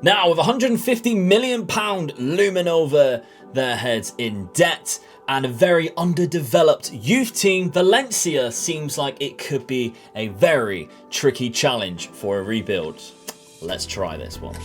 Now, with £150 million looming over their heads in debt and a very underdeveloped youth team, Valencia seems like it could be a very tricky challenge for a rebuild. Let's try this one.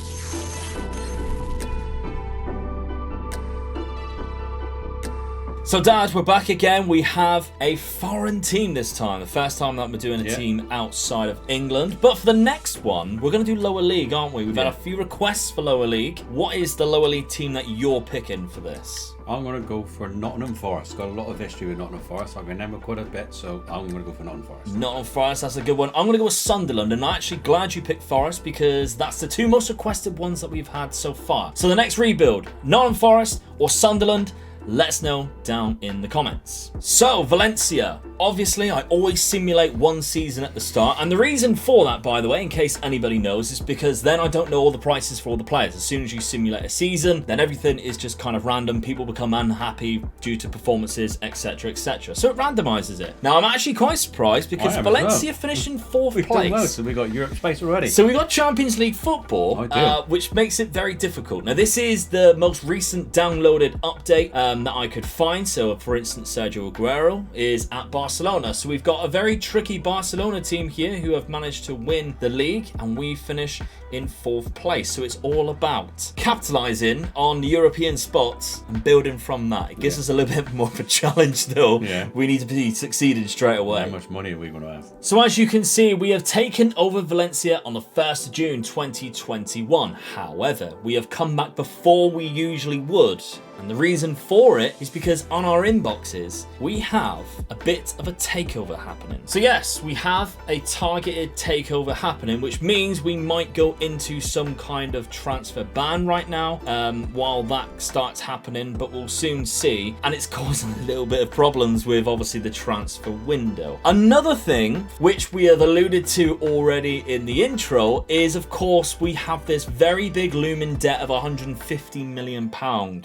So Dad, we're back again. We have a foreign team this time. The first time that we're doing a team outside of England. But for the next one, we're going to do lower league, aren't we? We've had a few requests for lower league. What is the lower league team that you're picking for this? I'm going to go for Nottingham Forest. Got a lot of history with Nottingham Forest. I've been there quite a bit, so I'm going to go for Nottingham Forest. Nottingham Forest, that's a good one. I'm going to go with Sunderland, and I'm actually glad you picked Forest because that's the two most requested ones that we've had so far. So the next rebuild, Nottingham Forest or Sunderland? Let us know down in the comments. So, Valencia. Obviously, I always simulate one season at the start. And the reason for that, by the way, in case anybody knows, is because then I don't know all the prices for all the players. As soon as you simulate a season, then everything is just kind of random. People become unhappy due to performances, etc., etc. So it randomizes it. Now, I'm actually quite surprised because Valencia finished in 4th place. Well, so we got Europe space already. So we got Champions League football, which makes it very difficult. Now, this is the most recent downloaded update that I could find. So, for instance, Sergio Aguero is at Barcelona. So we've got a very tricky Barcelona team here who have managed to win the league, and we finish in 4th place. So it's all about capitalizing on the European spots and building from that. It gives us a little bit more of a challenge though. We need to be succeeding straight away. How much money are we going to have? So as you can see, we have taken over Valencia on the 1st of June 2021. However, we have come back before we usually would. And the reason for it is because on our inboxes, we have a bit of a takeover happening. So yes, we have a targeted takeover happening, which means we might go into some kind of transfer ban right now while that starts happening, but we'll soon see. And it's causing a little bit of problems with obviously the transfer window. Another thing, which we have alluded to already in the intro, is of course we have this very big looming debt of £150 million.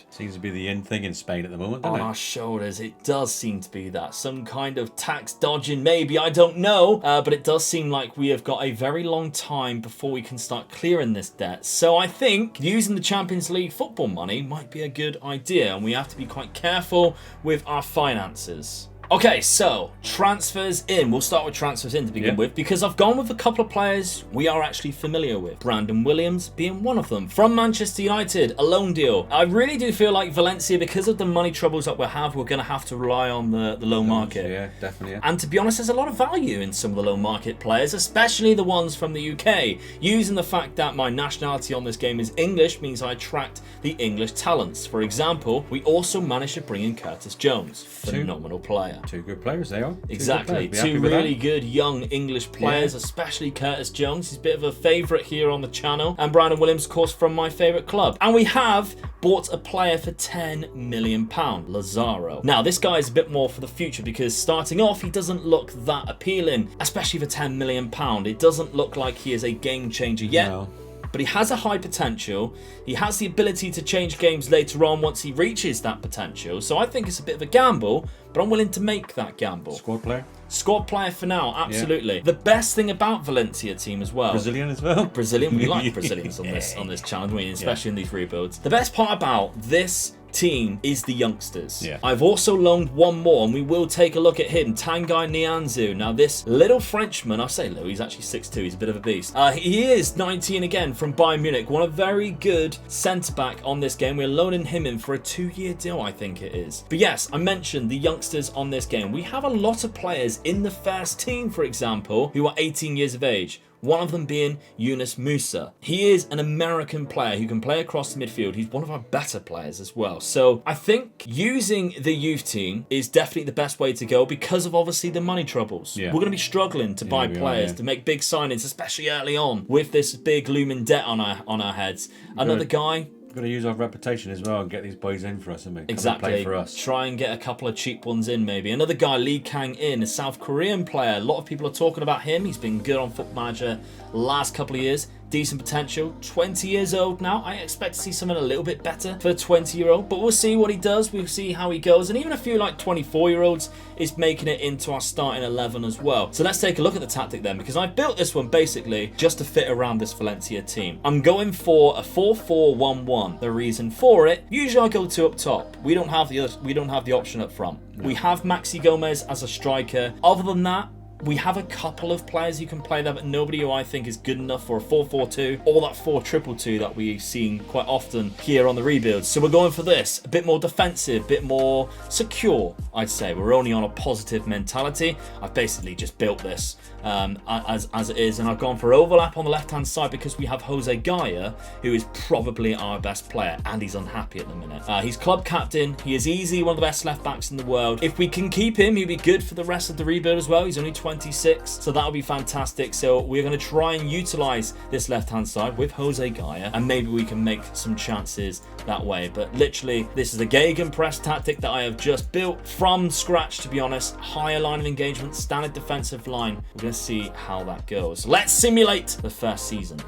Seems to be the in thing in Spain at the moment, doesn't on it? our shoulders. It does seem to be that. Some kind of tax dodging, maybe, I don't know. But it does seem like we have got a very long time before we can start clearing this debt. So I think using the Champions League football money might be a good idea, and we have to be quite careful with our finances. Okay, so transfers in. We'll start with transfers in to begin with, because I've gone with a couple of players we are actually familiar with. Brandon Williams being one of them. From Manchester United, a loan deal. I really do feel like Valencia, because of the money troubles that we have, we're going to have to rely on the loan market. Yeah, definitely. And to be honest, there's a lot of value in some of the loan market players, especially the ones from the UK. Using the fact that my nationality on this game is English means I attract the English talents. For example, we also managed to bring in Curtis Jones. Phenomenal player. Two good players they are. Exactly. Two really good young English players, especially Curtis Jones. He's a bit of a favourite here on the channel. And Brandon Williams, of course, from my favourite club. And we have bought a player for £10 million, Lazaro. Now, this guy is a bit more for the future because starting off, he doesn't look that appealing, especially for £10 million. It doesn't look like he is a game changer yet. No. But he has a high potential. He has the ability to change games later on once he reaches that potential. So I think it's a bit of a gamble, but I'm willing to make that gamble. Squad player? Squad player for now, absolutely. Yeah. The best thing about Valencia team as well. Brazilian as well? Brazilian. We like Brazilians on this channel, don't we? Especially in these rebuilds. The best part about this team is the youngsters. I've also loaned one more, and we will take a look at him, Tanguy Nianzou. Now, this little Frenchman, I say little, he's actually 6'2", he's a bit of a beast. He is 19 again from Bayern Munich, one a very good centre-back on this game. We're loaning him in for a 2-year deal, I think it is. But yes, I mentioned the youngsters on this game. We have a lot of players in the first team, for example, who are 18 years of age. One of them being Yunus Musa. He is an American player who can play across the midfield. He's one of our better players as well. So I think using the youth team is definitely the best way to go because of obviously the money troubles. We're going to be struggling to buy players, to make big signings, especially early on with this big looming debt on our heads. Another guy. We've got to use our reputation as well and get these boys in for us, haven't we? Exactly. Play for us. Try and get a couple of cheap ones in, maybe. Another guy, Lee Kang-in, a South Korean player. A lot of people are talking about him. He's been good on Football Manager the last couple of years. decent potential. 20 years old now. I expect to see something a little bit better for a 20-year-old, but we'll see what he does. We'll see how he goes. And even a few like 24-year-olds is making it into our starting 11 as well. So let's take a look at the tactic then, because I built this one basically just to fit around this Valencia team. I'm going for a 4-4-1-1. The reason for it, usually I go 2 up top. We don't have the option up front. No. We have Maxi Gomez as a striker. Other than that, we have a couple of players who can play that, but nobody who I think is good enough for a 4-4-2 or that 4-2-2 that we've seen quite often here on the rebuilds. So we're going for this, a bit more defensive, a bit more secure, I'd say. We're only on a positive mentality. I've basically just built this as it is, and I've gone for overlap on the left-hand side because we have Jose Gaya, who is probably our best player, and he's unhappy at the minute. He's club captain. He is easily one of the best left-backs in the world. If we can keep him, he'll be good for the rest of the rebuild as well. He's only 26, so that'll be fantastic. So we're going to try and utilize this left-hand side with Jose Gaya, and maybe we can make some chances that way. But literally, this is a gegenpress tactic that I have just built from scratch, to be honest. Higher line of engagement, standard defensive line. We're going to see how that goes. Let's simulate the first season.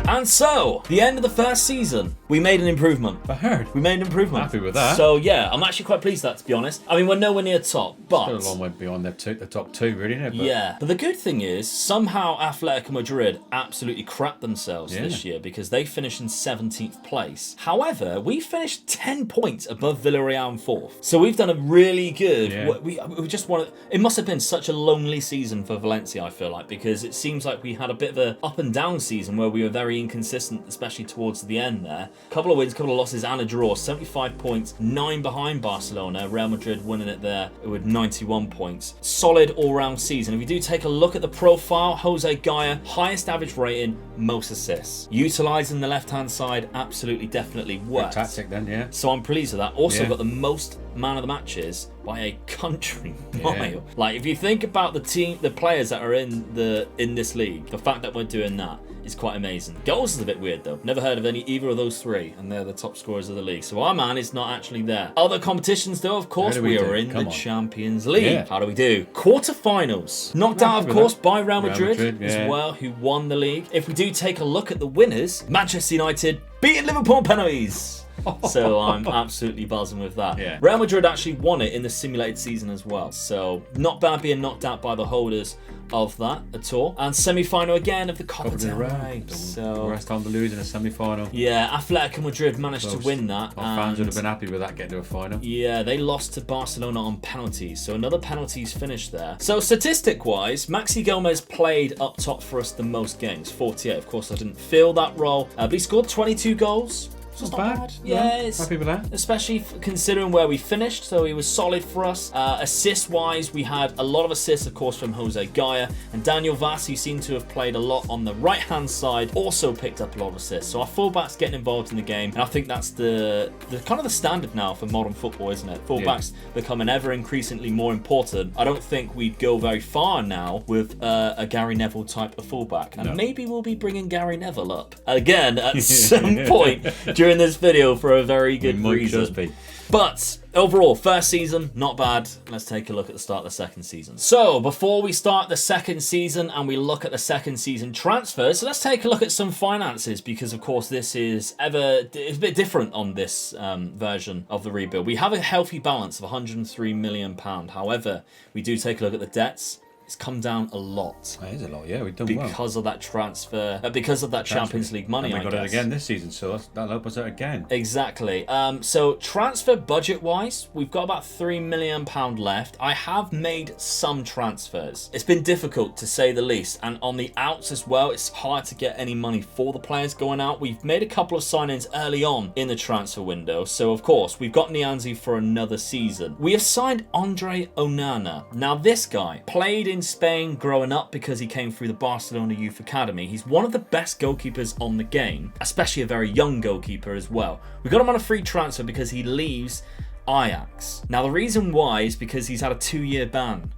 And so, the end of the first season, we made an improvement. I heard. We made an improvement. Happy with that. So yeah, I'm actually quite pleased with that, to be honest. I mean, we're nowhere near top, but... Still a long way beyond the top 2, really, isn't it? But... yeah. But the good thing is, somehow Atletico Madrid absolutely crapped themselves this year because they finished in 17th place. However, we finished 10 points above Villarreal in 4th. So we've done a really good... Yeah. We just wanted... It must have been such a lonely season for Valencia, I feel like, because it seems like we had a bit of a up and down season where we were very inconsistent, especially towards the end there. Couple of wins, couple of losses, and a draw. 75 points, 9 behind Barcelona. Real Madrid winning it there with 91 points. Solid all-round season. If we do take a look at the profile, Jose Gaya, highest average rating, most assists. Utilising the left-hand side absolutely definitely worked. Good tactic then, yeah. So I'm pleased with that. Also got the most man of the matches by a country mile. Like, if you think about the players that are in this league, the fact that we're doing that is quite amazing. Goals is a bit weird though. Never heard of either of those 3, and they're the top scorers of the league. So our man is not actually there. Other competitions though, of course, we are in the Champions League. Yeah. How do we do? Quarterfinals. Knocked out, of course, by Real Madrid as well, who won the league. If we do take a look at the winners, Manchester United beating Liverpool penalties. So I'm absolutely buzzing with that. Yeah. Real Madrid actually won it in the simulated season as well. So not bad being knocked out by the holders of that at all. And semi-final again of the Copa del Rey. So first time to lose in a semi-final. Yeah, Atletico Madrid managed to win that. Our fans would have been happy with that, getting to a final. Yeah, they lost to Barcelona on penalties. So another penalties finish there. So statistic-wise, Maxi Gomez played up top for us the most games, 48. Of course, I didn't fill that role, but he scored 22 goals. It's not bad. Yeah, it's happy with that. Especially considering where we finished, so he was solid for us. Assist-wise, we had a lot of assists, of course, from Jose Gaya, and Daniel Vaz, who seemed to have played a lot on the right-hand side, also picked up a lot of assists. So our fullbacks getting involved in the game, and I think that's the kind of the standard now for modern football, isn't it? Fullbacks becoming ever increasingly more important. I don't think we'd go very far now with a Gary Neville type of fullback, and maybe we'll be bringing Gary Neville up again at some point during this video for a very good reason. But overall, first season, not bad. Let's take a look at the start of the second season. So before we start the second season and we look at the second season transfers, so let's take a look at some finances, because of course this is it's a bit different on this version of the rebuild. We have a healthy balance of £103 million. However, we do take a look at the debts. It's come down a lot. It is a lot, yeah. We've done well. Because of that transfer, because of that Champions League money, and we got it again this season, so that'll help us out again. Exactly. So transfer budget-wise, we've got about £3 million left. I have made some transfers. It's been difficult, to say the least, and on the outs as well, it's hard to get any money for the players going out. We've made a couple of signings early on in the transfer window, so of course, we've got Nianzi for another season. We have signed Andre Onana. Now, this guy played in Spain growing up because he came through the Barcelona Youth Academy. He's one of the best goalkeepers on the game, especially a very young goalkeeper as well. We got him on a free transfer because he leaves Ajax. Now the reason why is because he's had a 2-year ban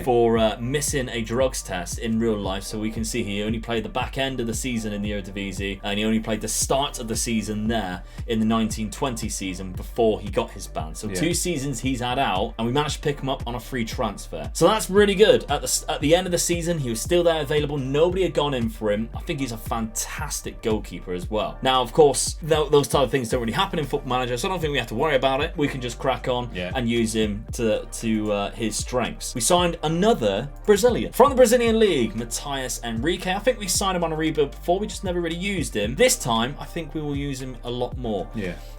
for missing a drugs test in real life. So we can see he only played the back end of the season in the Eredivisie, and he only played the start of the season there in the 1920 season before he got his ban. So 2 seasons he's had out, and we managed to pick him up on a free transfer. So that's really good. At the end of the season, he was still there available. Nobody had gone in for him. I think he's a fantastic goalkeeper as well. Now, of course, those type of things don't really happen in Football Manager, so I don't think we have to worry about it. We can just crack on and use him to his strengths. We signed another Brazilian from the Brazilian league, Matias Enrique. I think we signed him on a rebuild before. We just never really used him. This time, I think we will use him a lot more.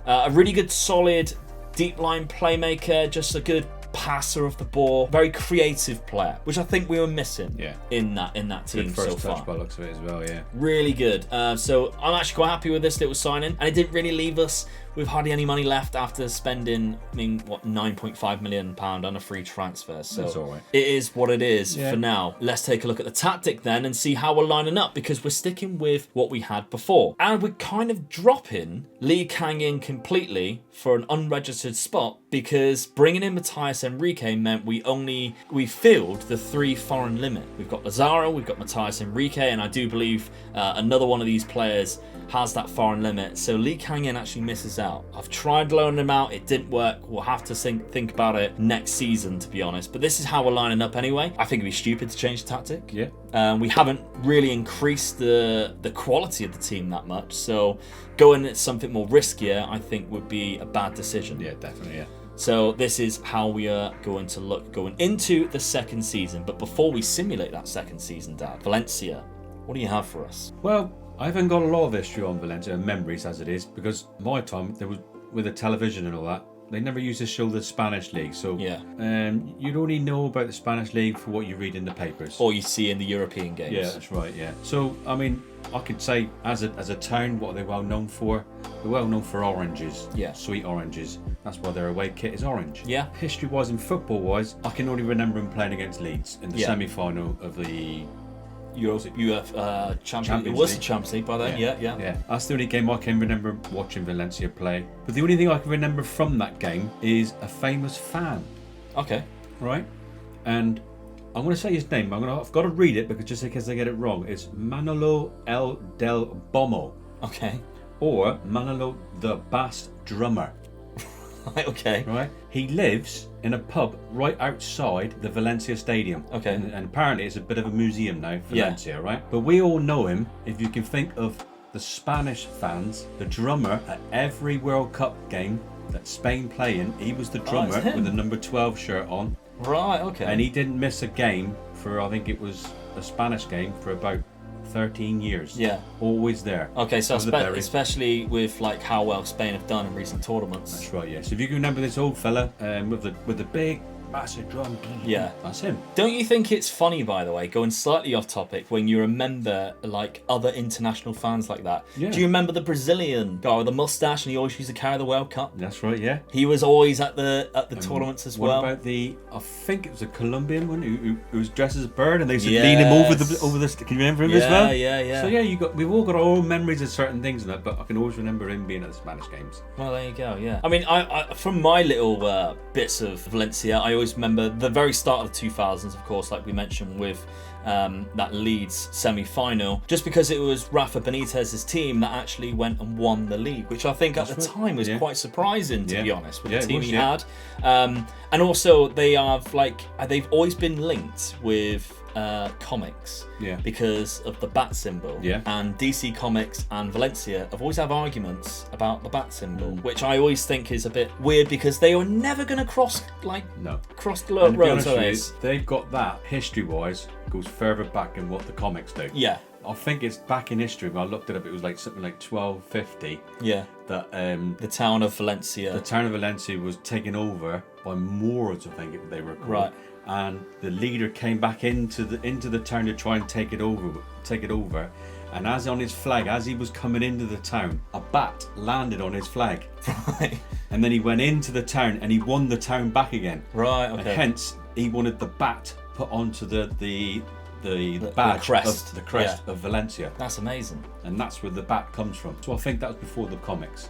A really good, solid, deep line playmaker, just a good passer of the ball, very creative player, which I think we were missing in that team good first so touch far. by the looks of it as well, Really good. So I'm actually quite happy with this little signing, and it didn't really leave us with hardly any money left after spending, £9.5 million on a free transfer. So that's all right. It is what it is for now. Let's take a look at the tactic then and see how we're lining up, because we're sticking with what we had before. And we're kind of dropping Lee Kang in completely for an unregistered spot, because bringing in Matias Enrique meant we filled the 3 foreign limit. We've got Lazaro, we've got Matias Enrique, and I do believe another one of these players has that foreign limit. So Lee Kang-in actually misses out. I've tried loaning him out. It didn't work. We'll have to think about it next season, to be honest. But this is how we're lining up anyway. I think it'd be stupid to change the tactic. We haven't really increased the quality of the team that much. So going at something more riskier, I think, would be a bad decision. Definitely, So this is how we are going to look going into the second season. But before we simulate that second season, Dad, Valencia, what do you have for us? Well, I haven't got a lot of history on Valencia and memories as it is, because my time, there was with the television and all that, they never used to show the Spanish league. So you'd only know about the Spanish league for what you read in the papers. Or you see in the European games. Yeah, that's right, So, I mean, I could say as a town, what are they well known for? They're well known for oranges. Sweet oranges. That's why their away kit is orange. History-wise and football-wise, I can only remember them playing against Leeds in the semi-final of the Champions League. It was the Champions League by then. Yeah. That's the only game I can remember watching Valencia play. But the only thing I can remember from that game is a famous fan. Okay. Right? And I'm going to say his name. I've got to read it, because just in case I get it wrong, it's Manolo El Del Bomo. Okay. Or Manolo the Bass Drummer. Okay. Right? He lives in a pub right outside the Valencia Stadium. Okay. And apparently it's a bit of a museum now, Valencia, right? But we all know him, if you can think of the Spanish fans, the drummer at every World Cup game that Spain playing, he was the drummer with the number 12 shirt on. Right, okay. And he didn't miss a game for, I think it was a Spanish game, for about 13 years. Always there. Okay, so especially with how well Spain have done in recent tournaments. That's right, So if you can remember this old fella with the big massive drum. That's him. Don't you think it's funny, by the way, going slightly off topic, when you remember other international fans like that? Do you remember the Brazilian guy with the mustache, and he always used to carry the World Cup? That's right, He was always at the tournaments as well. What about I think it was a Colombian one who was dressed as a bird, and they used to lean him over the. Can you remember him as well? Yeah. So we've all got our own memories of certain things and that, but I can always remember him being at the Spanish games. Well, there you go. Yeah. I mean, I from my little bits of Valencia, I always remember the very start of the 2000s, of course, like we mentioned with that Leeds semi-final, just because it was Rafa Benitez's team that actually went and won the league, which I think at the time was quite surprising, to be honest, with the team he had. And also they've always been linked with comics because of the bat symbol. And DC Comics and Valencia have always had arguments about the bat symbol, which I always think is a bit weird, because they were never going to cross the roads. They've got that history-wise goes further back than what the comics do. I think it's back in history. When I looked it up, it was something like 1250. That the town of Valencia. The town of Valencia was taken over by Moors, I think they were called. Right. And the leader came back into the town to try and take it over. And as on his flag, as he was coming into the town, a bat landed on his flag. Right. And then he went into the town and he won the town back again. Right. Okay. And hence he wanted the bat put onto the the badge, crest. the crest of Valencia. That's amazing. And that's where the bat comes from. So I think that was before the comics.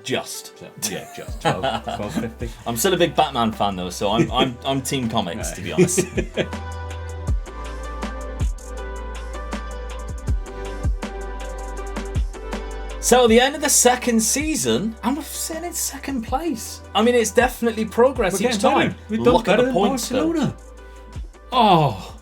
Just. So, yeah, just 12.50. I'm still a big Batman fan though, so I'm team comics to be honest. So the end of the second season, and we're sitting in second place. I mean, it's definitely progress each time. We've done better than Barcelona. Oh.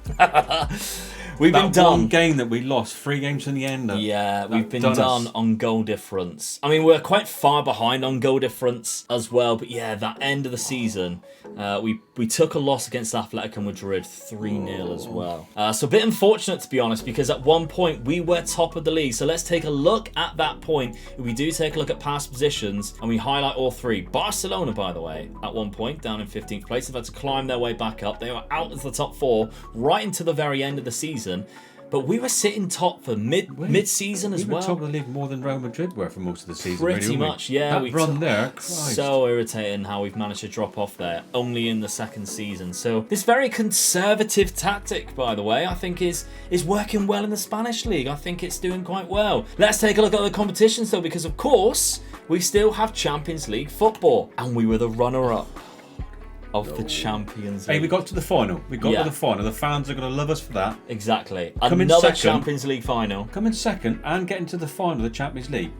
We've been done. One game that we lost, 3 games in the end. Yeah, we've been done on goal difference. I mean, we're quite far behind on goal difference as well. But yeah, that end of the season, we took a loss against Atletico Madrid 3-0 as well. So a bit unfortunate, to be honest, because at one point we were top of the league. So let's take a look at that point. If we do take a look at past positions and we highlight all 3. Barcelona, by the way, at one point down in 15th place. They've had to climb their way back up. They were out of the top 4 right into the very end of the season. But we were sitting top for mid-season as well. We were top of the league more than Real Madrid were for most of the season. Pretty much, yeah. That run there, Christ. So irritating how we've managed to drop off there, only in the second season. So this very conservative tactic, by the way, I think is working well in the Spanish league. I think it's doing quite well. Let's take a look at the competitions though, because of course, we still have Champions League football. And we were the runner-up of the Champions League. Hey, we got to the final. We got to the final. The fans are going to love us for that. Exactly. Come Another in second, Champions League final. Come in second and get into the final of the Champions League.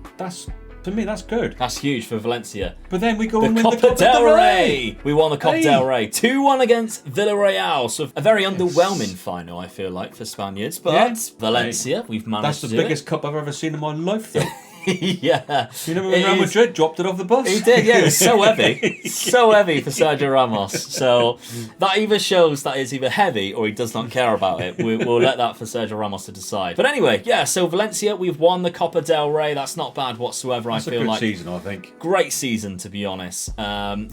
For me, that's good. That's huge for Valencia. But then we go and win the Copa del Rey. We won the Copa del Rey. 2-1 against Villarreal. So a very underwhelming final, I feel like, for Spaniards. But Valencia, we've managed to do it. That's the biggest cup I've ever seen in my life, though. Yeah. You know when Real Madrid dropped it off the bus? He did, yeah. It was so heavy. So heavy for Sergio Ramos. So that either shows that it's either heavy or he does not care about it. We'll let that for Sergio Ramos to decide. But anyway, yeah, so Valencia, we've won the Copa del Rey. That's not bad whatsoever, I feel like. That's a good season, I think. Great season, to be honest.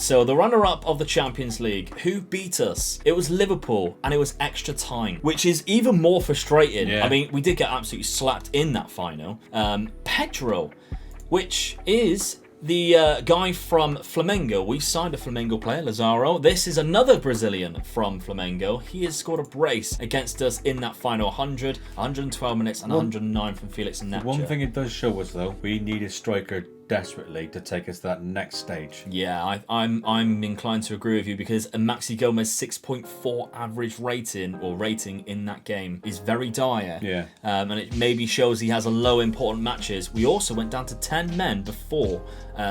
So the runner-up of the Champions League, who beat us? It was Liverpool, and it was extra time, which is even more frustrating. Yeah. I mean, we did get absolutely slapped in that final. Pedro, which is the guy from Flamengo. We signed a Flamengo player, Lazaro. This is another Brazilian from Flamengo. He has scored a brace against us in that final 100, 112 minutes, and 109 from Felix and Nacho. One thing it does show us, though, we need a striker desperately to take us to that next stage. Yeah, I'm inclined to agree with you, because a Maxi Gomez 6.4 average rating in that game is very dire. Yeah. And it maybe shows he has a low important matches. We also went down to 10 men before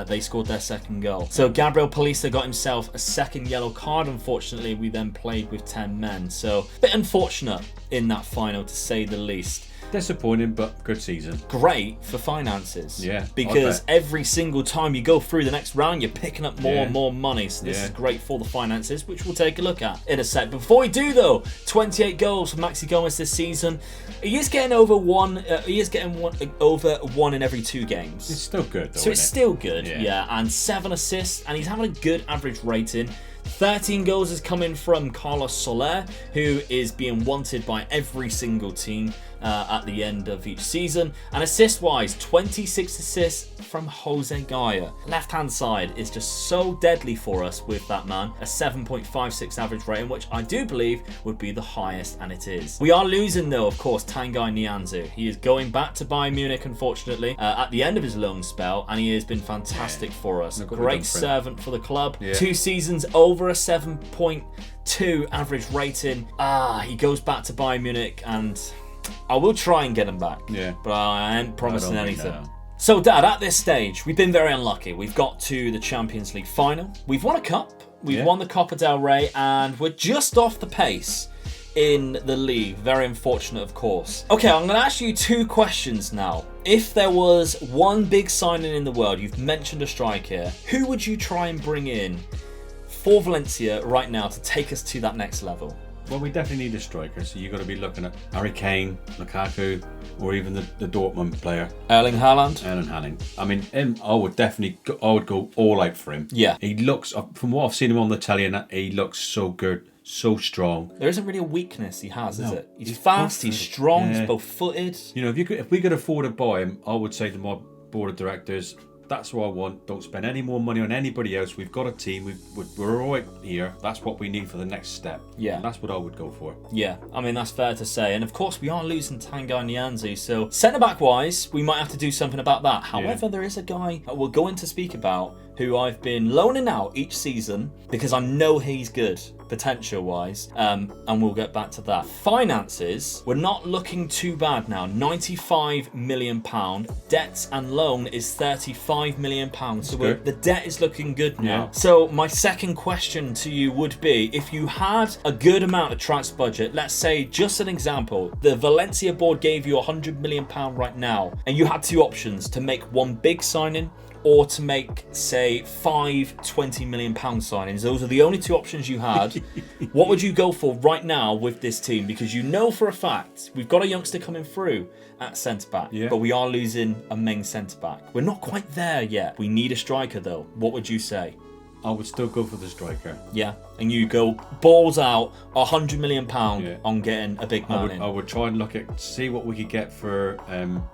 they scored their second goal. So Gabriel Palisa got himself a second yellow card. Unfortunately, we then played with 10 men. So a bit unfortunate in that final, to say the least. Disappointing, but good season. Great for finances. Yeah. Because every single time you go through the next round, you're picking up more and more money. So this is great for the finances, which we'll take a look at in a sec. Before we do, though, 28 goals for Maxi Gomez this season. He is getting over one. Over one in every 2 games. It's still good, though. So it's still good. Yeah. And 7 assists, and he's having a good average rating. 13 goals is coming from Carlos Soler, who is being wanted by every single team at the end of each season. And assist-wise, 26 assists from Jose Gaya. Left-hand side is just so deadly for us with that man. A 7.56 average rating, which I do believe would be the highest, and it is. We are losing, though, of course, Tanguy Nianzou. He is going back to Bayern Munich, unfortunately, at the end of his loan spell, and he has been fantastic for us. Great servant for the club. 2 seasons over a 7.2 average rating. He goes back to Bayern Munich, and I will try and get him back. Yeah. But I ain't promising anything. So, Dad, at this stage, we've been very unlucky. We've got to the Champions League final. We've won a cup. We've won the Copa del Rey, and we're just off the pace in the league. Very unfortunate, of course. Okay, I'm going to ask you 2 questions now. If there was one big signing in the world, you've mentioned a striker, who would you try and bring in for Valencia right now to take us to that next level? Well, we definitely need a striker, so you've got to be looking at Harry Kane, Lukaku, or even the Dortmund player. Erling Haaland. I mean, him, I would go all out for him. Yeah. He looks, from what I've seen him on the telly, and he looks so good, so strong. There isn't really a weakness he has, is it? He's fast, he's strong, he's both-footed. You know, if we could afford to buy him, I would say to my board of directors, That's what I want. Don't spend any more money on anybody else. We've got a team. We're all right here. That's what we need for the next step. Yeah. That's what I would go for. Yeah, I mean, that's fair to say. And of course, we are losing Tanguy Nianzou. So centre-back wise, we might have to do something about that. However, there is a guy that we're going to speak about who I've been loaning out each season because I know he's good, potential-wise, and we'll get back to that. Finances, we're not looking too bad now. £95 million. Debts and loan is £35 million. So the debt is looking good now. Yeah. So my second question to you would be, if you had a good amount of transfer budget, let's say, just an example, the Valencia board gave you £100 million right now, and you had two options to make one big signing or to make, say, 5 £20 million signings. Those are the only two options you had. What would you go for right now with this team? Because you know for a fact we've got a youngster coming through at centre-back, but we are losing a main centre-back. We're not quite there yet. We need a striker, though. What would you say? I would still go for the striker. Yeah, and you go balls out, £100 million on getting a big man in. I would try and see what we could get for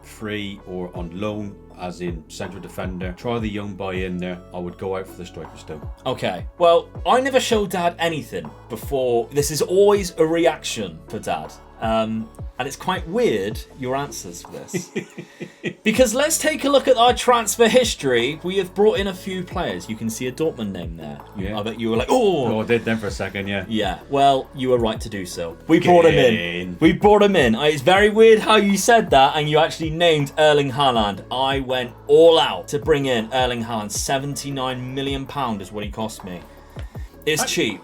free or on loan, as in central defender. Try the young buy in there. I would go out for the striker still. Okay, well, I never showed Dad anything before. This is always a reaction for Dad. And it's quite weird, your answers for this. Because let's take a look at our transfer history. We have brought in a few players. You can see a Dortmund name there. Yeah. I bet you were like, oh. I did then for a second, yeah. Yeah, well, you were right to do so. We brought him in. We brought him in. It's very weird how you said that and you actually named Erling Haaland. I went all out to bring in Erling Haaland. £79 million is what he cost me. It's cheap.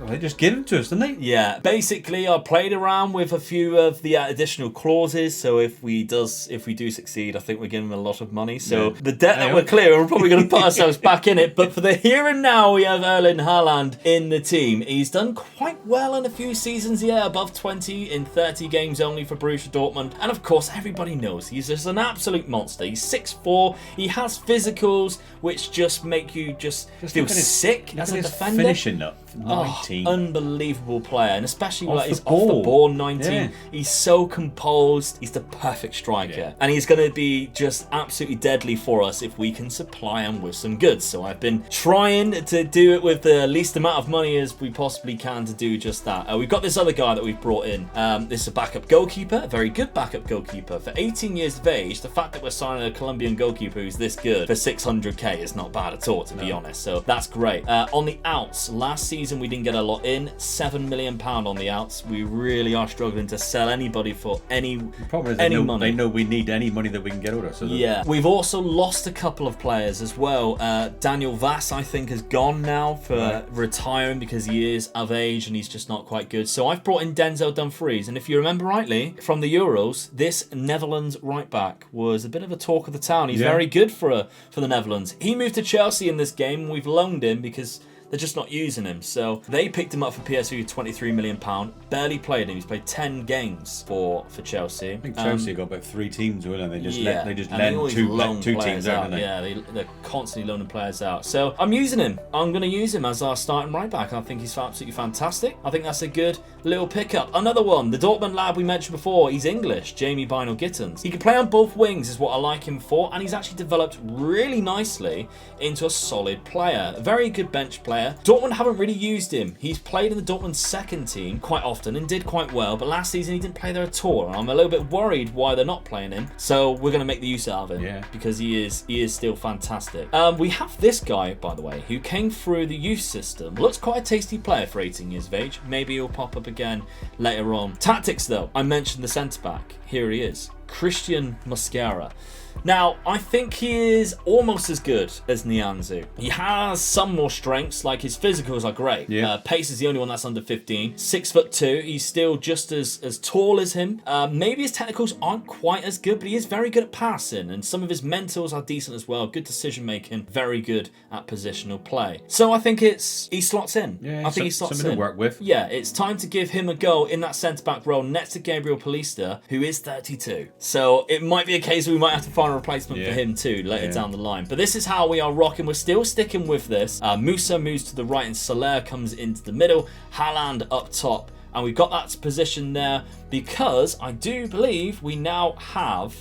They just give them to us, didn't they? Yeah. Basically, I played around with a few of the additional clauses. So if we do succeed, I think we're giving them a lot of money. So the debt that we're clearing, we're probably going to put ourselves back in it. But for the here and now, we have Erling Haaland in the team. He's done quite well in a few seasons. Yeah, above 20 in 30 games only for Borussia Dortmund. And of course, everybody knows he's just an absolute monster. He's 6'4". He has physicals which just make you just feel sick as a defender. Finishing up. 19. Unbelievable player, and especially he's off the ball, 19. Yeah. He's so composed. He's the perfect striker, and he's going to be just absolutely deadly for us if we can supply him with some goods. So I've been trying to do it with the least amount of money as we possibly can to do just that. We've got this other guy that we've brought in. This is a backup goalkeeper, a very good backup goalkeeper. For 18 years of age, the fact that we're signing a Colombian goalkeeper who's this good for 600k is not bad at all, to be honest. So that's great. On the outs, last season we didn't get a lot in. £7 million on the outs. We really are struggling to sell anybody for any money. They know we need any money that we can get out of. So we've also lost a couple of players as well. Daniel Vass, I think, has gone now for retiring because he is of age and he's just not quite good. So I've brought in Denzel Dumfries, and if you remember rightly from the Euros, this Netherlands right back was a bit of a talk of the town. He's very good for the Netherlands. He moved to Chelsea in this game, and we've loaned him because they're just not using him. So they picked him up for PSV, £23 million. Barely played him. He's played 10 games for Chelsea. I think Chelsea got about 3 teams, weren't they? They just lend two teams out, don't they? Yeah, they're constantly loaning players out. So I'm using him. I'm going to use him as our starting right back. I think he's absolutely fantastic. I think that's a good little pickup. Another one, the Dortmund lad we mentioned before. He's English, Jamie Bino-Gittens. He can play on both wings is what I like him for, and he's actually developed really nicely into a solid player. A very good bench player. Dortmund haven't really used him. He's played in the Dortmund second team quite often and did quite well, but last season he didn't play there at all, and I'm a little bit worried why they're not playing him. So we're going to make the use out of him because he is still fantastic. We have this guy, by the way, who came through the youth system. Looks quite a tasty player for 18 years of age. Maybe he'll pop up again later on. Tactics, though. I mentioned the centre-back. Here he is. Christian Mosquera. Now, I think he is almost as good as Nianzou. He has some more strengths, like his physicals are great. Pace is the only one that's under 15. 6'2". He's still just as tall as him. Maybe his technicals aren't quite as good, but he is very good at passing, and some of his mentals are decent as well. Good decision making, very good at positional play. So I think he slots in. I think he slots in. Something to work with. Yeah, it's time to give him a go in that centre-back role next to Gabriel Paulista, who is 32. So it might be a case we might have to find a replacement for him too later down the line. But this is how we are rocking. We're still sticking with this. Musa moves to the right and Soler comes into the middle. Haaland up top And we've got that position there because I do believe we now have,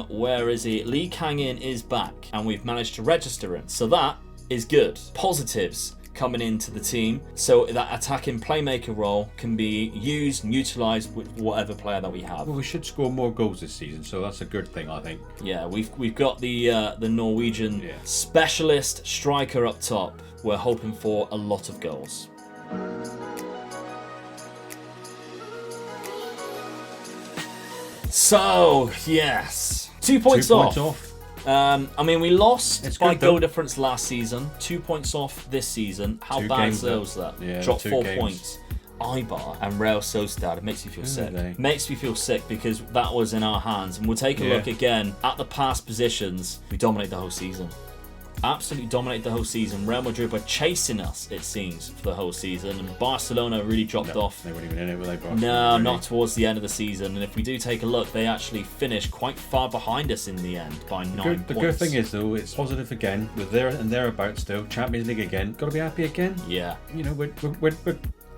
where is he? Lee Kang-in is back and we've managed to register him. So that is good. Positives coming into the team, so that attacking playmaker role can be used and utilised with whatever player that we have. Well, we should score more goals this season, so that's a good thing, I think. Yeah, we've got the Norwegian specialist striker up top. We're hoping for a lot of goals. So yes, 2 points off. I mean, we lost by goal difference last season. 2 points off this season. How bad is that? Yeah, dropped 4 points. Eibar and Real Sociedad. It makes me feel sick. Makes me feel sick because that was in our hands. And we'll take a look again at the past positions. We dominate the whole season. Absolutely dominate the whole season. Real Madrid were chasing us, it seems, for the whole season, and Barcelona really dropped off. They weren't even in it, were they, Barcelona? No, really? Not towards the end of the season. And if we do take a look, they actually finished quite far behind us in the end by 9 points. The good thing is, though, it's positive again. We're there and thereabouts still. Champions League again. Got to be happy again. Yeah. You know, we're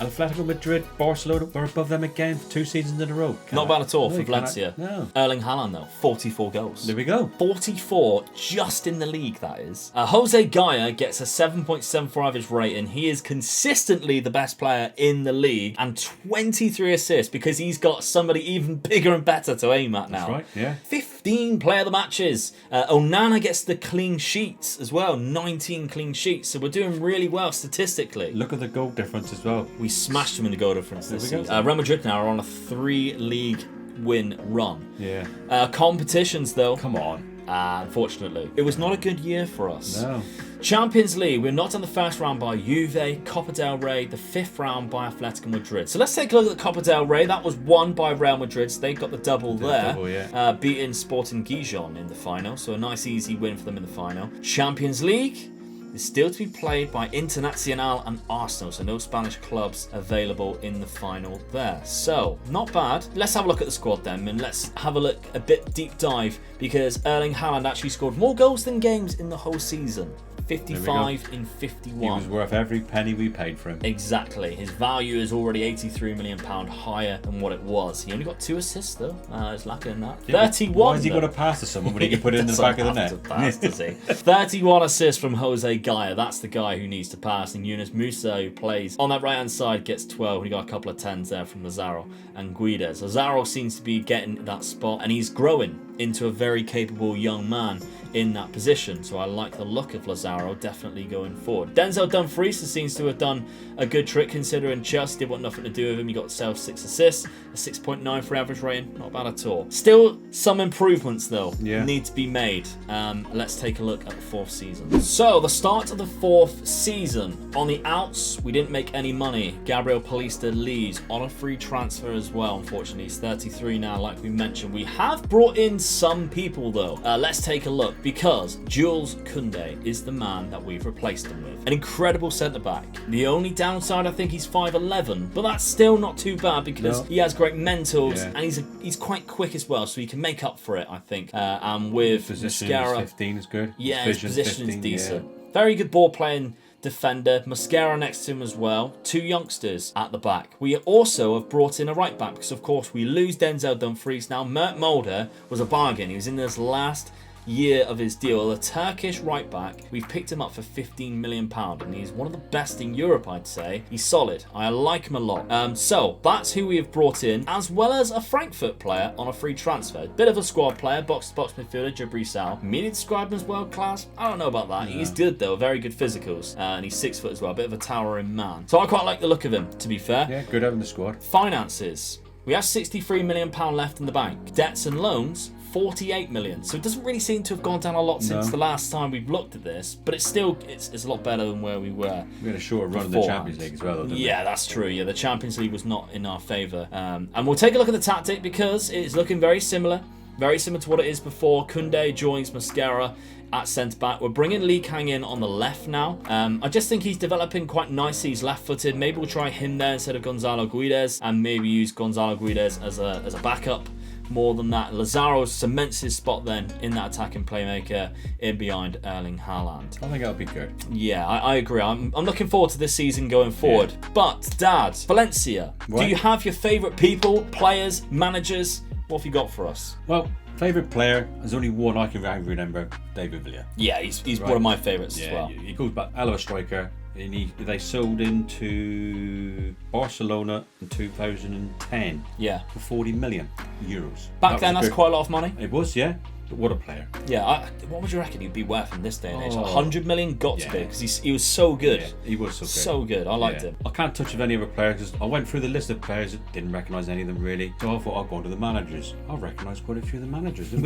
Atletico Madrid, Barcelona, we're above them again for 2 seasons in a row. Not bad at all for Valencia. No. Erling Haaland, though, 44 goals. There we go. 44 just in the league, that is. Jose Gaya gets a 7.74 average rating. He is consistently the best player in the league and 23 assists because he's got somebody even bigger and better to aim at now. That's right, yeah. 15 player of the matches. Onana gets the clean sheets as well. 19 clean sheets. So we're doing really well statistically. Look at the goal difference as well. We smashed them in the goal difference this season. Real Madrid now are on a 3 league win run. Yeah. Competitions though. Come on. Unfortunately, it was not a good year for us. No. Champions League, we're not in the first round by Juve, Copa del Rey, the 5th round by Atletico Madrid. So let's take a look at the Copa del Rey. That was won by Real Madrid, so they got the double there. Beating Sporting Gijon in the final, so a nice easy win for them in the final. Champions League is still to be played by Internacional and Arsenal, so no Spanish clubs available in the final there. So, not bad. Let's have a look at the squad then, and let's have a look, a bit deep dive, because Erling Haaland actually scored more goals than games in the whole season. 55 in 51. He was worth every penny we paid for him. Exactly. His value is already £83 million higher than what it was. He only got 2 assists though. He's lacking in that. Yeah, 31. Why is he going to pass to someone when he can put it in the back of the net? Pass, does he? 31 assists from Jose Gaya. That's the guy who needs to pass. And Yunus Musa, who plays on that right hand side, gets 12. We got a couple of 10s there from Lazaro and Guedes. Lazaro seems to be getting that spot, and he's growing into a very capable young man in that position. So I like the look of Lazaro definitely going forward. Denzel Dumfries seems to have done a good trick considering Chelsea did want nothing to do with him. He got himself 6 assists, a 6.9 for average rating. Not bad at all. Still some improvements though need to be made. Let's take a look at the 4th season. So the start of the 4th season. On the outs, we didn't make any money. Gabriel Paulista leaves on a free transfer as well. Unfortunately, he's 33 now, like we mentioned. We have brought in some people though. Let's take a look, because Jules Koundé is the man that we've replaced him with. An incredible centre-back. The only downside, I think he's 5'11", but that's still not too bad because he has great mentals and he's quite quick as well, so he can make up for it, I think. And with Mascara, 15 is good. Yeah, his position is decent. Yeah. Very good ball-playing defender. Mascara next to him as well. 2 youngsters at the back. We also have brought in a right back because, of course, we lose Denzel Dumfries. Now, Mert Mulder was a bargain. He was in this last year of his deal. A Turkish right back. We've picked him up for £15 million and he's one of the best in Europe, I'd say. He's solid. I like him a lot. So that's who we have brought in, as well as a Frankfurt player on a free transfer. Bit of a squad player, box-to-box midfielder, Djibril Sow. Media described him as world class. I don't know about that. Yeah. He's good though, very good physicals, and he's 6 foot as well. A bit of a towering man. So I quite like the look of him, to be fair. Yeah, good having the squad. Finances. We have £63 million left in the bank. Debts and loans, 48 million. So it doesn't really seem to have gone down a lot since the last time we've looked at this, but it's still it's a lot better than where we were. We had a short run in the Champions League as well, didn't we? Yeah, that's true. Yeah, the Champions League was not in our favour. And we'll take a look at the tactic because it's looking very similar to what it is before. Koundé joins Mascara at centre-back. We're bringing Lee Kang-in on the left now. I just think he's developing quite nicely. He's left-footed. Maybe we'll try him there instead of Gonzalo Guedes, and maybe use Gonzalo Guedes as a backup more than that. Lazaro cements his spot then in that attacking playmaker in behind Erling Haaland. I think that'll be good. Yeah, I agree. I'm looking forward to this season going forward. Yeah. But, Dad, Valencia, do you have your favourite people, players, managers? What have you got for us? Well, favourite player, there's only one I can remember, David Villa. Yeah, he's one of my favourites as well. He goes back, hell of a striker. And they sold him to Barcelona in 2010 for 40 million euros. Back then, that's quite a lot of money. It was, yeah. But what a player. Yeah, what would you reckon he'd be worth in this day and age? 100 million got to be, because he was so good. Yeah, he was so good. So good. I liked him. I can't touch of any other players, because I went through the list of players, didn't recognise any of them really. So I thought I'll go on to the managers. I recognise quite a few of the managers. And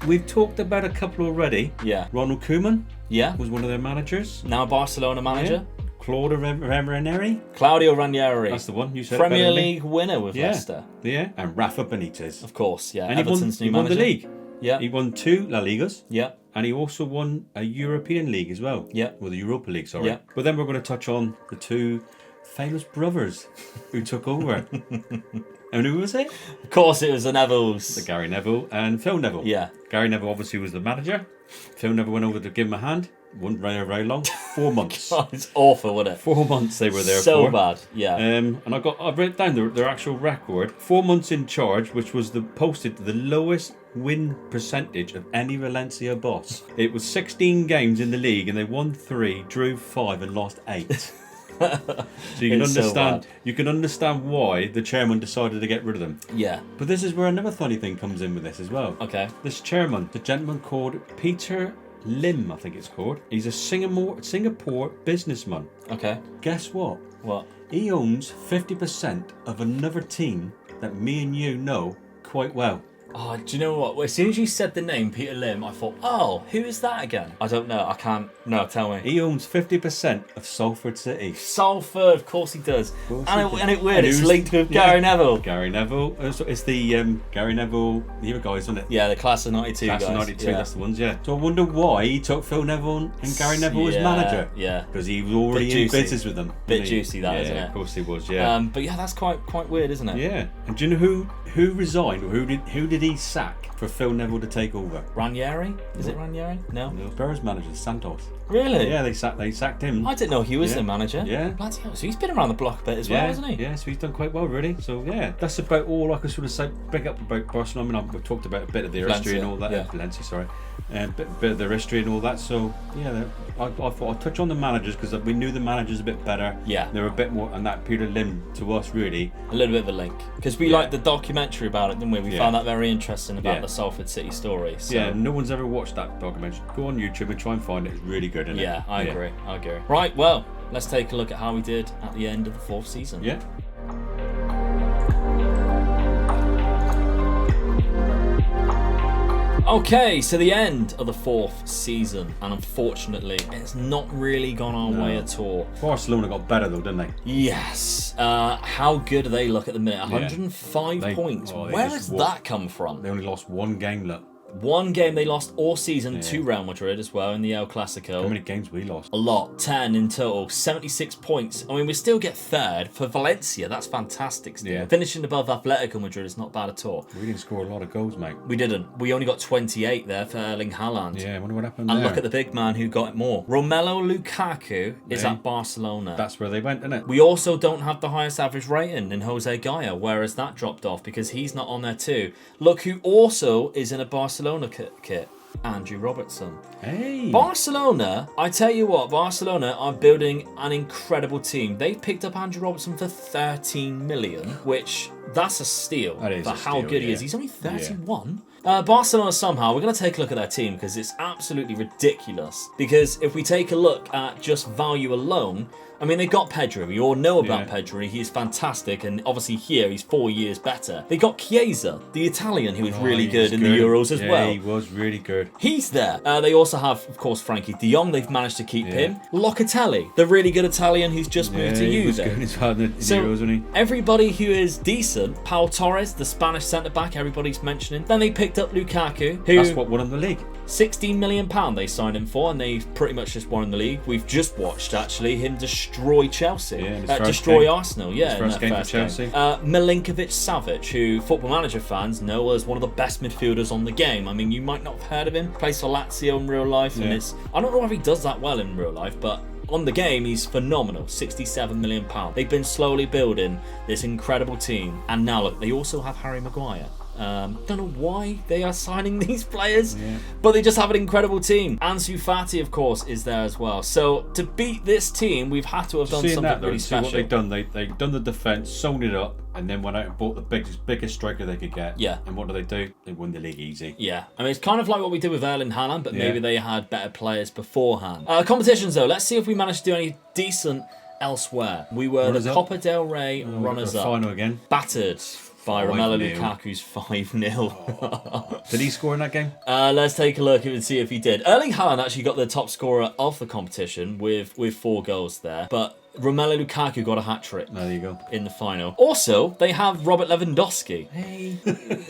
we've talked about a couple already. Yeah. Ronald Koeman was one of their managers. Now Barcelona manager. Yeah. Claudio Ranieri. That's the one you said. Premier League winner with Leicester. Yeah. And Rafa Benitez. Of course, yeah. And he won the league. Yeah. He won 2 LaLigas. Yeah. And he also won a European League as well. Yeah. Well, the Europa League, sorry. Yeah. But then we're going to touch on the 2 famous brothers who took over. And who was it? Of course, it was the Nevilles. Gary Neville and Phil Neville. Yeah. Gary Neville obviously was the manager. Phil Neville went over to give him a hand. Wasn't very long. 4 months. God, it's awful, wasn't it? 4 months they were there so for. Bad, yeah. And I've written down their actual record. 4 months in charge, which was posted the lowest win percentage of any Valencia boss. It was 16 games in the league, and they won 3, drew 5, and lost 8. So you can understand. So you can understand why the chairman decided to get rid of them. Yeah. But this is where another funny thing comes in with this as well. Okay. This chairman, the gentleman called Peter Lim, I think it's called. He's a Singapore businessman. Okay. Guess what? What? He owns 50% of another team that me and you know quite well. Oh, do you know what? As soon as you said the name Peter Lim, I thought, oh, who is that again? I don't know. I can't. No, tell me. He owns 50% of Salford City. Salford, of course he does. It's weird. It's linked with Gary Neville. Gary Neville. It's the Gary Neville, the other guys, isn't it? Yeah, the class of '92 guys. Class of '92. That's the ones. Yeah. So I wonder why he took Phil Neville and Gary Neville as manager. Yeah. Because he was already in business with them. Bit juicy, that, isn't it? Yeah, of course he was. Yeah. But yeah, that's quite weird, isn't it? Yeah. And do you know who resigned, or who did he sack for Phil Neville to take over? Ranieri? Is it Ranieri? No. Spurs manager Santos. Really? Yeah, they sacked him. I didn't know he was the manager. Yeah. Bloody hell. So he's been around the block a bit as well, hasn't he? Yeah, so he's done quite well, really. So yeah, that's about all I can sort of say. Big up about Barcelona. I mean, we've talked about a bit of their history and all that. Valencia, sorry. A bit of their history and all that. So yeah, I thought I'd touch on the managers because we knew the managers a bit better. Yeah. They were a bit more, and that Peter Lim to us really. A little bit of a link because we liked the documentary about it, didn't we? We found that very interesting about the Salford City story. So. Yeah, no one's ever watched that documentary. Go on YouTube and try and find it. It's really good, isn't it? Yeah, I agree. Right, well, let's take a look at how we did at the end of the 4th season. Yeah. Okay, so the end of the 4th season, and unfortunately, it's not really gone our way at all. Barcelona got better though, didn't they? Yes. How good do they look at the minute? 105 points. Where has that come from? They only lost 1 game, look. 1 game they lost all season to Real Madrid as well in the El Clasico. How many games we lost? A lot. 10 in total. 76 points. I mean, we still get 3rd for Valencia. That's fantastic still. Yeah. Finishing above Atletico Madrid is not bad at all. We didn't score a lot of goals, mate. We didn't. We only got 28 there for Erling Haaland. Yeah, I wonder what happened and there. Look at the big man who got more. Romelu Lukaku is at Barcelona. That's where they went, isn't it? We also don't have the highest average rating in Jose Gaya, whereas that dropped off because he's not on there too. Look who also is in a Barcelona kit. Andrew Robertson. Hey. Barcelona, I tell you what, Barcelona are building an incredible team. They picked up Andrew Robertson for 13 million, which that's a steal for how good he is. He's only 31. Barcelona somehow, we're going to take a look at their team because it's absolutely ridiculous. Because if we take a look at just value alone, I mean, they got Pedri. We all know about Pedri. He's fantastic. And obviously here, he's 4 years better. They got Chiesa, the Italian, who was really good in the Euros as well. He was really good. He's there. They also have, of course, Frankie de Jong. They've managed to keep him. Locatelli, the really good Italian who's just moved to Juve. He was good in the Euros, wasn't he? Everybody who is decent decent. Pau Torres, the Spanish centre-back everybody's mentioning. Then they picked up Lukaku, who... That's what won in the league. £16 million they signed him for, and they pretty much just won in the league. We've just watched, actually, him destroy Chelsea. Destroy Arsenal, in that first game. Chelsea. Milinkovic-Savic, who Football Manager fans know as one of the best midfielders on the game. I mean, you might not have heard of him. Plays for Lazio in real life, and I don't know if he does that well in real life, but on the game, he's phenomenal. £67 million. They've been slowly building this incredible team. And now, look, they also have Harry Maguire. Don't know why they are signing these players, but they just have an incredible team. Ansu Fati, of course, is there as well. So to beat this team, we've had to have done something really special. What they've done, they've done the defence, sewn it up, and then went out and bought the biggest striker they could get. Yeah. And what do? They won the league easy. Yeah. I mean, it's kind of like what we did with Erling Haaland, but maybe they had better players beforehand. Competitions, though. Let's see if we managed to do any decent elsewhere. We were the Copa del Rey runners-up. Final again. Battered by Romelu Lukaku's 5-0. Did he score in that game? Let's take a look and see if he did. Erling Haaland actually got the top scorer of the competition with 4 goals there, but Romelu Lukaku got a hat-trick. There you go. In the final. Also, they have Robert Lewandowski. Hey.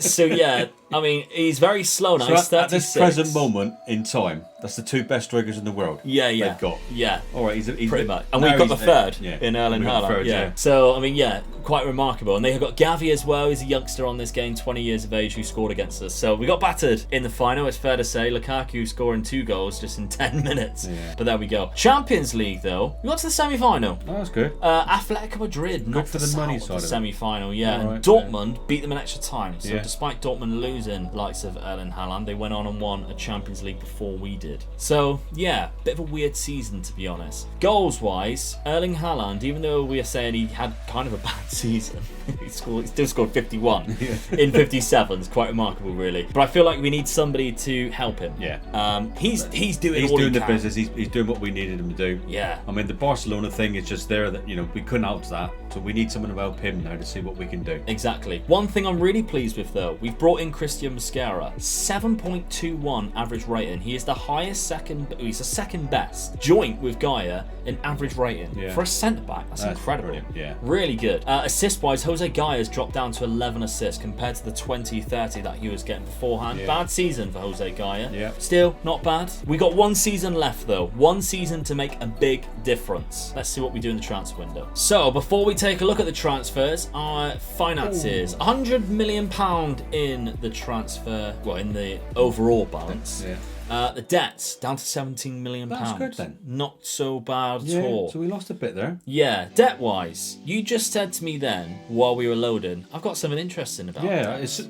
So, yeah, I mean, he's very slow now. So he's 36. At this present moment in time, that's the 2 best strikers in the world. They've got. Yeah. All right, he's pretty much. And we've got the third in Erling Haaland. Yeah. So, I mean, quite remarkable. And they have got Gavi as well. He's a youngster on this game, 20 years of age, who scored against us. So we got battered in the final, it's fair to say. Lukaku scoring 2 goals just in 10 minutes. Yeah. But there we go. Champions League, though. We got to the semi-final. Oh, that's good. Atletico Madrid knocked for the money side of the semi-final, and Dortmund beat them in extra time. So despite Dortmund losing the likes of Erling Haaland, they went on and won a Champions League before we did. So, yeah, bit of a weird season, to be honest. Goals-wise, Erling Haaland, even though we are saying he had kind of a bad season, he still scored 51 in 57. It's quite remarkable, really. But I feel like we need somebody to help him. Yeah. He's doing the business. He's doing what we needed him to do. Yeah. I mean, the Barcelona thing is just there that, we couldn't help that. So we need someone to help him now to see what we can do. Exactly. One thing I'm really pleased with, though, we've brought in Christian Mosquera. 7.21 average rating. He is the he's the second best, joint with Gaia in average rating. For a centre-back, that's incredible. Brilliant. Yeah. Really good. Assist-wise, Jose Gaia has dropped down to 11 assists compared to the 20-30 that he was getting beforehand. Bad season for Jose Gaia. Yeah. Still, not bad. We got 1 season left, though. 1 season to make a big difference. Let's see what we do in the transfer window. So, before we take a look at the transfers, our finances. £100 million in the transfer, in the overall balance. Yeah. The debts down to £17 million. That's good then. Not so bad at all. So we lost a bit there. Yeah, debt-wise, you just said to me then, while we were loading, I've got something interesting about that. It's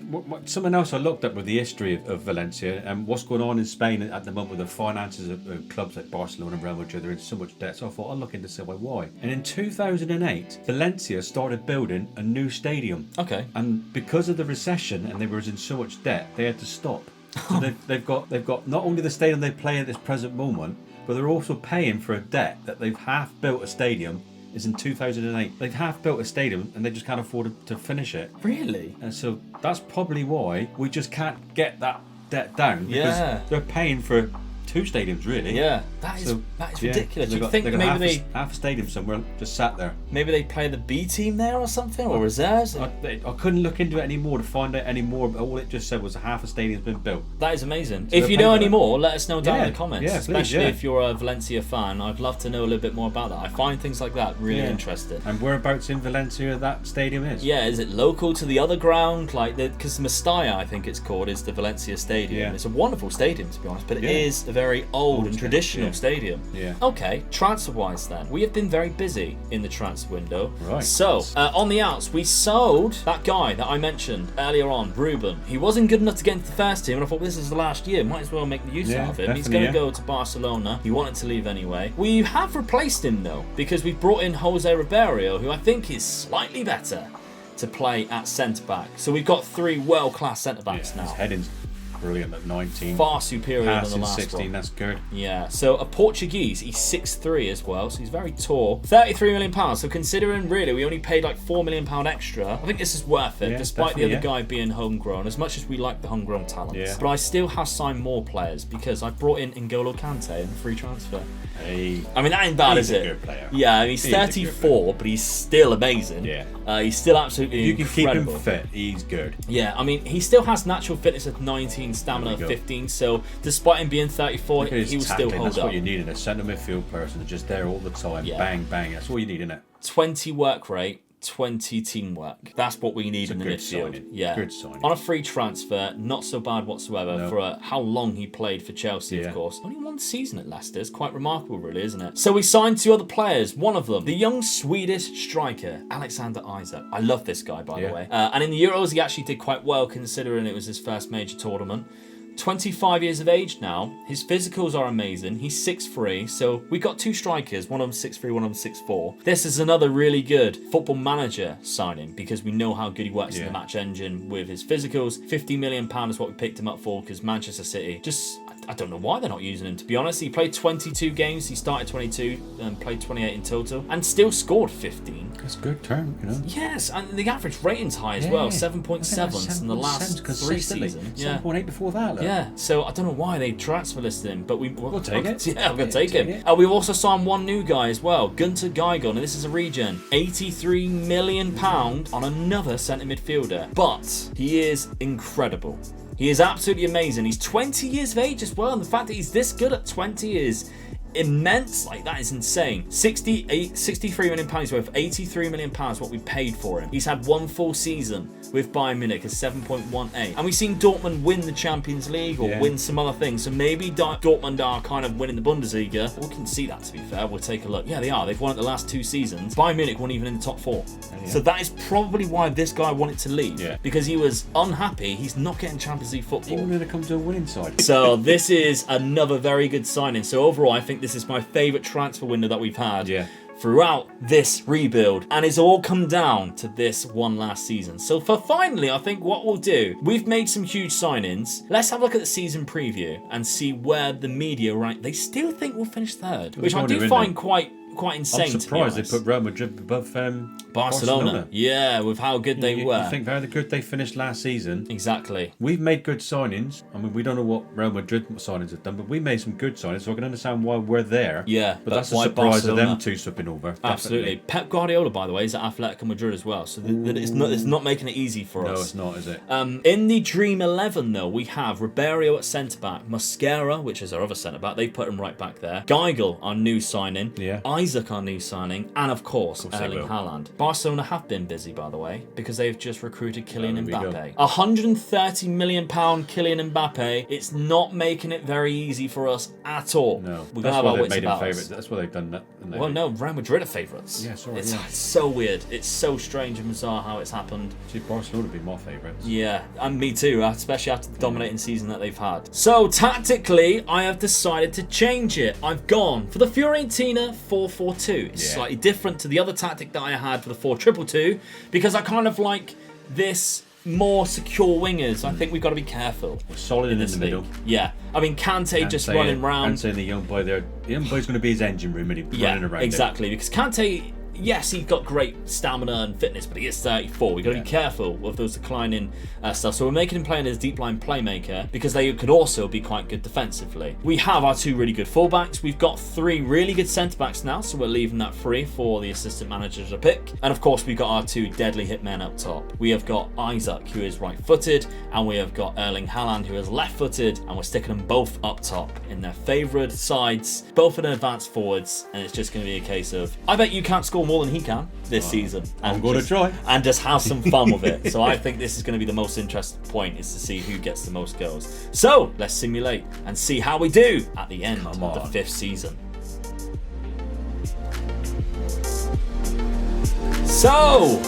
something else I looked up with the history of Valencia and what's going on in Spain at the moment with the finances of clubs like Barcelona and Real Madrid. They're in so much debt, so I thought I'll look into see why. And in 2008, Valencia started building a new stadium. Okay. And because of the recession and they were in so much debt, they had to stop. So they've got not only the stadium they play at this present moment, but they're also paying for a debt that they've half built a stadium. Is in 2008. They've half built a stadium and they just can't afford to finish it. Really? And so that's probably why we just can't get that debt down because they're paying for 2 stadiums, really. Yeah, that is ridiculous. You think maybe half a stadium somewhere just sat there. Maybe they play the B team there or something, or reserves. I couldn't look into it anymore to find out any more. But all it just said was half a stadium's been built. That is amazing. So if you know any more, let us know down in the comments. Yeah, especially if you're a Valencia fan. I'd love to know a little bit more about that. I find things like that really interesting. And whereabouts in Valencia that stadium is? Yeah, is it local to the other ground? Because Mestalla, I think it's called, is the Valencia stadium. Yeah. It's a wonderful stadium, to be honest, but it is a very old and traditional stadium. Yeah. Okay, transfer-wise then, we have been very busy in the transfer window. Right. So, on the outs, we sold that guy that I mentioned earlier on, Ruben. He wasn't good enough to get into the first team, and I thought, this is the last year, might as well make the use out of him. He's going to go to Barcelona. He wanted to leave anyway. We have replaced him, though, because we've brought in Jose Ribeiro, who I think is slightly better to play at centre-back. So we've got 3 world-class centre-backs now. His heading's brilliant at 19. Far superior than the last 16, one. That's good. Yeah, so a Portuguese, he's 6'3" as well, so he's very tall. £33 million, so considering really we only paid like £4 million extra, I think this is worth it, despite the other guy being homegrown, as much as we like the homegrown talents. Yeah. But I still have signed more players because I brought in N'Golo Kante in the free transfer. Hey. I mean, that ain't bad, is it? He's a good player. Yeah, I mean, he's 34, but he's still amazing. Yeah. He's still absolutely incredible. You can keep him fit, he's good. Yeah, I mean, he still has natural fitness of 19, stamina of 15, so despite him being 34, he will still hold up. That's what you need in a centre midfield person, just there all the time, bang, bang. That's all you need, isn't it? 20 work rate, 20 teamwork. That's what we need in the midfield. Signing. Yeah, good signing. On a free transfer, not so bad whatsoever for how long he played for Chelsea, of course. Only one season at Leicester. It's quite remarkable, really, isn't it? So we signed 2 other players. One of them, the young Swedish striker, Alexander Isak. I love this guy, by the way. And in the Euros, he actually did quite well, considering it was his first major tournament. 25 years of age now. His physicals are amazing. He's 6'3", so we got 2 strikers. One of them 6'3", one of them 6'4". This is another really good Football Manager signing because we know how good he works in the match engine with his physicals. £50 million is what we picked him up for because Manchester City just... I don't know why they're not using him, to be honest. He played 22 games. He started 22 and played 28 in total and still scored 15. That's a good term, you know. Yes, and the average rating's high as well. 7.7 in the last 3 seasons. 7.8 before that. Look. Yeah, so I don't know why they transfer listed him, but we'll take it. Yeah, we're going to take him. We've also signed one new guy as well, Gunter Guigon, and this is a regen. £83 million on another centre midfielder, but he is incredible. He is absolutely amazing. He's 20 years of age as well, and the fact that he's this good at 20 is immense. Like, that is insane. 63 million pounds worth, 83 million pounds what we paid for him. He's had 1 full season with Bayern Munich at 7.18, and we've seen Dortmund win the Champions League or win some other things, so maybe Dortmund are kind of winning the Bundesliga. We can see that, to be fair. We'll take a look. Yeah, they are. They've won it the last 2 seasons. Bayern Munich weren't even in the top 4. So that is probably why this guy wanted to leave, because he was unhappy. He's not getting Champions League football. Even when it comes to a winning side. So this is another very good signing. So overall, I think this is my favourite transfer window that we've had throughout this rebuild, and it's all come down to this one last season. So for finally, I think what we'll do, we've made some huge signings. Let's have a look at the season preview and see where the media they still think we'll finish 3rd, which I do find quite insane. I'm surprised they put Real Madrid above Barcelona. Yeah, with how good they were. I think very good they finished last season. Exactly. We've made good signings. I mean, we don't know what Real Madrid signings have done, but we made some good signings, so I can understand why we're there. Yeah, but that's a surprise of them 2 slipping over. Absolutely. Pep Guardiola, by the way, is at Atletico Madrid as well, so it's not making it easy for us. No, it's not, is it? In the Dream 11, though, we have Ribeiro at centre-back, Mosquera, which is our other centre-back, they put him right back there, Guigel, our new signing, Isak, our new signing, and of course Erling Haaland. Barcelona have been busy, by the way, because they've just recruited Kylian Mbappe. £130 million Kylian Mbappe. It's not making it very easy for us at all. No, that's why they've made him favourites. That's why they've done that. Well, no, Real Madrid are favourites. Yeah, sorry. It's so weird. It's so strange and bizarre how it's happened. See, Barcelona would be my favourites. Yeah, and me too, especially after the dominating season that they've had. So tactically, I have decided to change it. I've gone for the Fiorentina 4-4-2. It's slightly different to the other tactic that I had for the 4-2-2 because I kind of like this more secure wingers. I think we've got to be careful. We're solid in the middle. Yeah. I mean, Kante just running around. Kante and the young boy there. The young boy's going to be his engine room and he's running around. Exactly. Because Kante, yes, he's got great stamina and fitness, but he is 34. We've got to be careful with those declining stuff. So we're making him play as a deep line playmaker because they could also be quite good defensively. We have our 2 really good fullbacks. We've got 3 really good centre-backs now, so we're leaving that free for the assistant manager to pick. And of course, we've got our 2 deadly hitmen up top. We have got Isak, who is right-footed, and we have got Erling Haaland, who is left-footed, and we're sticking them both up top in their favourite sides, both in advanced forwards, and it's just going to be a case of, I bet you can't score more than he can this season. I'm going to try. And just have some fun with it. So I think this is going to be the most interesting point, is to see who gets the most goals. So let's simulate and see how we do at the end of the 5th season. So,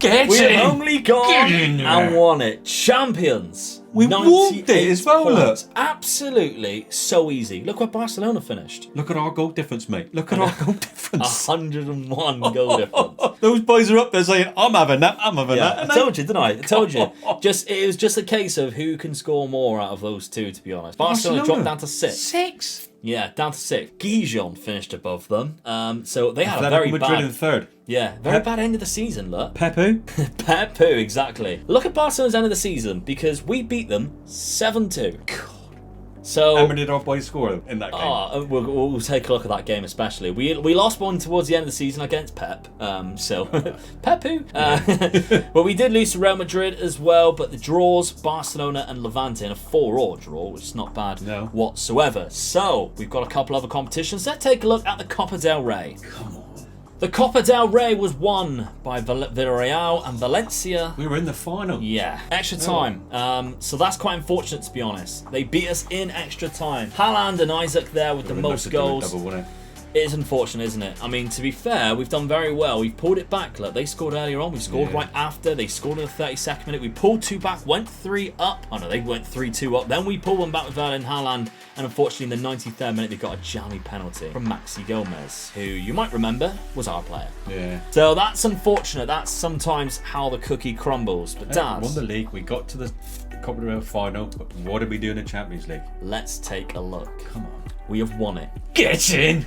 we've only gone and won it. Champions. We walked it as well, look. Absolutely so easy. Look where Barcelona finished. Look at our goal difference, mate. Look at our goal difference. 101 goal difference. Those boys are up there saying, I'm having that, I'm having that. I told you, didn't I? I told you. It was just a case of who can score more out of those two, to be honest. Barcelona dropped down to 6. 6? Yeah, down to 6. Gijon finished above them. So they had a very very Madrid bad... in third. Yeah, very bad end of the season, look. Pepu? Pepu, exactly. Look at Barcelona's end of the season, because we beat them 7-2. God. So, how many did our boys score in that game? We'll take a look at that game especially. We lost one towards the end of the season against Pep. Pepu. But we did lose to Real Madrid as well. But the draws, Barcelona and Levante in a 4-4 draw, which is not bad whatsoever. So we've got a couple other competitions. Let's take a look at the Copa del Rey. Come on. The Copa del Rey was won by Villarreal and Valencia. We were in the final. Yeah, extra time. So that's quite unfortunate, to be honest. They beat us in extra time. Haaland and Isaac there with the most goals. It is unfortunate, isn't it? I mean, to be fair, we've done very well. We've pulled it back. Look, they scored earlier on. We scored right after. They scored in the 32nd minute. We pulled 2 back, went 3 up. Oh, no, they went 3-2 up. Then we pulled 1 back with Erling Haaland. And unfortunately, in the 93rd minute, they got a jammy penalty from Maxi Gomez, who you might remember was our player. Yeah. So that's unfortunate. That's sometimes how the cookie crumbles. But Dad, we won the league. We got to the Copa del Rey final. But what did we do in the Champions League? Let's take a look. Come on. We have won it. Get in!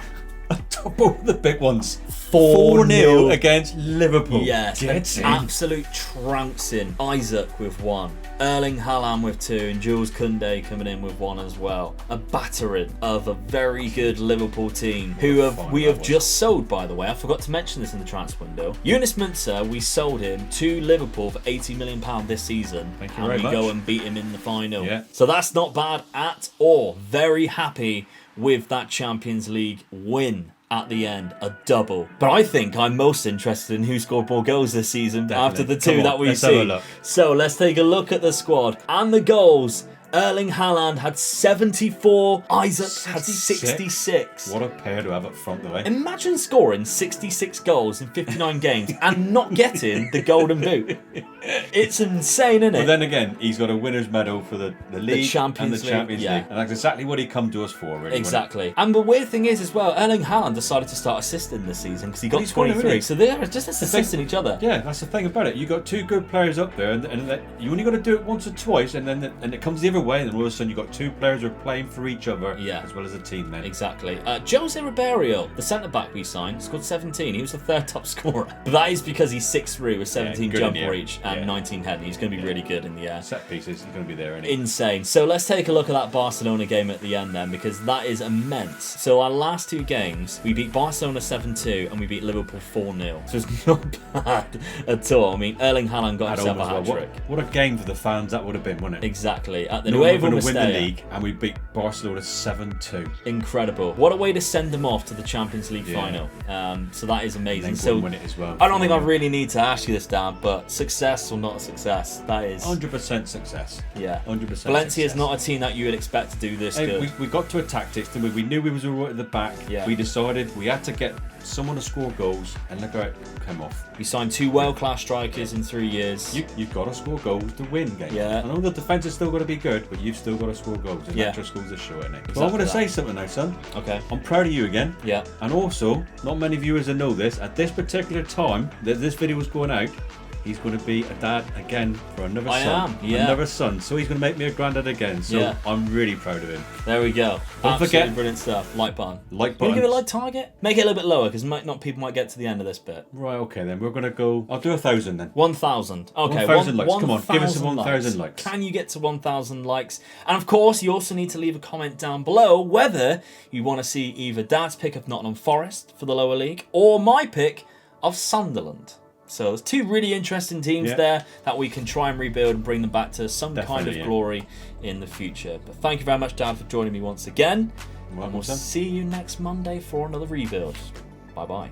Both the big ones. 4-0 against Liverpool. Yes, absolute trouncing. Isaac with 1, Erling Haaland with 2, and Jules Koundé coming in with 1 as well. A battering of a very good Liverpool team who we have just sold, by the way. I forgot to mention this in the transfer window. Yunus Munsah, we sold him to Liverpool for £80 million this season. Thank you very much. Go and beat him in the final. Yeah. So that's not bad at all. Very happy with that Champions League win at the end, a double. But I think I'm most interested in who scored more goals this season after the 2 that we've seen. So let's take a look at the squad and the goals. Erling Haaland had 74. Isaac had 66. What a pair to have up front, though, eh? Imagine scoring 66 goals in 59 games and not getting the Golden Boot. It's insane, isn't it? But then again, he's got a winner's medal for the league Champions and the Champions League. And that's exactly what he come to us for, really. Exactly. And the weird thing is, as well, Erling Haaland decided to start assisting this season because he got 23. So they're just assisting each other. Yeah, that's the thing about it. You got 2 good players up there, and you only got to do it once or twice, and then it comes the other way, and then all of a sudden you've got 2 players who are playing for each other as well as a team then. Exactly. Jose Ribeiro, the centre-back we signed, scored 17. He was the 3rd top scorer. But that is because he's 6'3" with 17 jump reach and 19 heading. He's going to be really good in the air. Set pieces, he's going to be there, isn't he? Insane. So let's take a look at that Barcelona game at the end then, because that is immense. So our last 2 games, we beat Barcelona 7-2 and we beat Liverpool 4-0. So it's not bad at all. I mean, Erling Haaland got himself a hat-trick. What a game for the fans that would have been, wouldn't it? Exactly. At the We're going to win the league and we beat Barcelona 7-2. Incredible. What a way to send them off to the Champions League final. So that is amazing. So win it as well. I don't think I really need to ask you this, Dan, but success or not a success, that is 100% success. Yeah, 100%. Valencia is not a team that you would expect to do this good. We got to a tactics, didn't we? We knew we was all right at the back. Yeah. We decided we had to get someone to score goals, and look how it came off. We signed 2 world-class strikers in 3 years. You've got to score goals to win games. Yeah. I know the defence is still got to be good, but you've still got to score goals. And that just goes to show, isn't it? Exactly. But I'm going to say something now, son. Okay. I'm proud of you again. Yeah. And also, not many viewers will know this, at this particular time that this video was going out, he's going to be a dad again for another son. Another son. So he's going to make me a granddad again. So I'm really proud of him. There we go. Don't forget, brilliant stuff. Like button. Like button. Can you give it a like target? Make it a little bit lower because people might get to the end of this bit. Right, okay then. We're going to go... I'll do 1,000 then. 1,000. Okay. 1,000 likes. Come on, give us 1,000 likes. Can you get to 1,000 likes? And of course, you also need to leave a comment down below whether you want to see either Dad's pick of Nottingham Forest for the lower league or my pick of Sunderland. So there's 2 really interesting teams there that we can try and rebuild and bring them back to some kind of glory in the future. But thank you very much, Dan, for joining me once again. And we'll see you next Monday for another rebuild. Bye-bye.